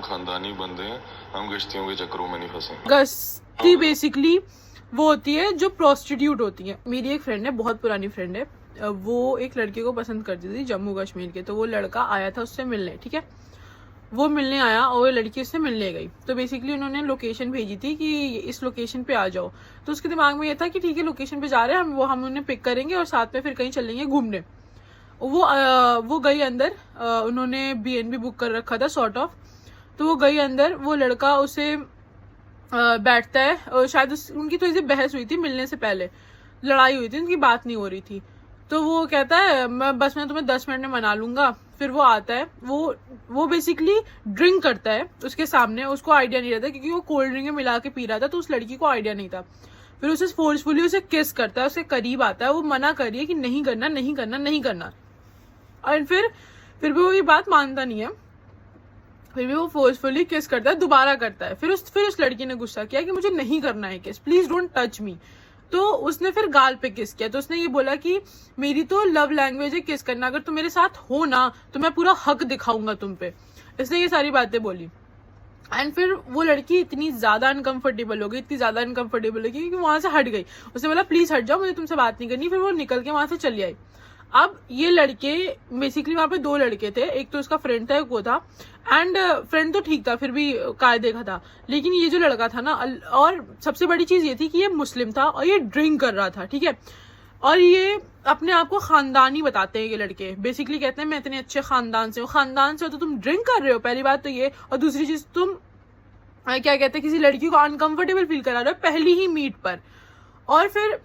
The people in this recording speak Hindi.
खानदानी बंदे हैं, हम गश्तियों के चक्करों में नहीं फंसे। गश्ती बेसिकली वो होती है जो प्रोस्टिट्यूट होती है। मेरी एक फ्रेंड है, बहुत पुरानी फ्रेंड है, वो एक लड़के को पसंद करती थी जम्मू कश्मीर के। तो वो लड़का आया था उससे मिलने, ठीक है, वो मिलने आया और वो लड़की उससे मिलने गई। तो बेसिकली उन्होंने लोकेशन भेजी थी कि इस लोकेशन पे आ जाओ। तो उसके दिमाग में ये था कि ठीक है लोकेशन पे जा रहे हैं हम उन्हें पिक करेंगे और साथ में फिर कहीं चलेंगे घूमने। वो गई अंदर, उन्होंने BNB बुक कर रखा था सॉर्ट ऑफ। तो वो गई अंदर, वो लड़का उसे बैठता है और शायद उनकी थोड़ी सी बहस हुई थी मिलने से पहले, लड़ाई हुई थी, उनकी बात नहीं हो रही थी। तो वो कहता है मैं तुम्हें 10 मिनट में मना लूंगा। फिर वो आता है, वो बेसिकली ड्रिंक करता है उसके सामने, उसको आइडिया नहीं रहता क्योंकि वो कोल्ड ड्रिंक में मिला के पी रहा था, तो उस लड़की को आइडिया नहीं था। फिर उसे फोर्सफुली उसे किस करता है, उसके करीब आता है, वो मना कर रही है कि नहीं करना नहीं करना नहीं करना। और फिर भी वो ये बात मानता नहीं है, फिर भी वो फोर्सफुली किस करता है, दोबारा करता है। फिर उस लड़की ने गुस्सा किया कि मुझे नहीं करना है किस, प्लीज डोंट टच मी। तो उसने फिर गाल पे किस किया। तो उसने ये बोला कि मेरी तो लव लैंग्वेज है किस करना, अगर तुम मेरे साथ हो ना तो मैं पूरा हक दिखाऊंगा तुम पे। इसने ये सारी बातें बोली। एंड फिर वो लड़की इतनी ज्यादा अनकंफर्टेबल हो गई, इतनी ज्यादा अनकंफर्टेबल हो गई कि वहां से हट गई। उसने बोला प्लीज हट जाओ, मुझे तुमसे बात नहीं करनी। फिर वो निकल के वहां से चली आई। अब ये लड़के बेसिकली वहां पे 2 लड़के थे, एक तो उसका फ्रेंड था, एक वो था। एंड फ्रेंड तो ठीक था, फिर भी कायदे का था, लेकिन ये जो लड़का था ना, और सबसे बड़ी चीज ये थी कि ये मुस्लिम था और ये ड्रिंक कर रहा था, ठीक है। और ये अपने आप को खानदानी बताते हैं ये लड़के, बेसिकली कहते हैं मैं इतने अच्छे खानदान से हूँ। खानदान से हो तो तुम ड्रिंक कर रहे हो, पहली बात तो ये। और दूसरी चीज, तुम क्या कहते हैं, किसी लड़की को अनकंफर्टेबल फील करा रहे हो पहली ही मीट पर। और फिर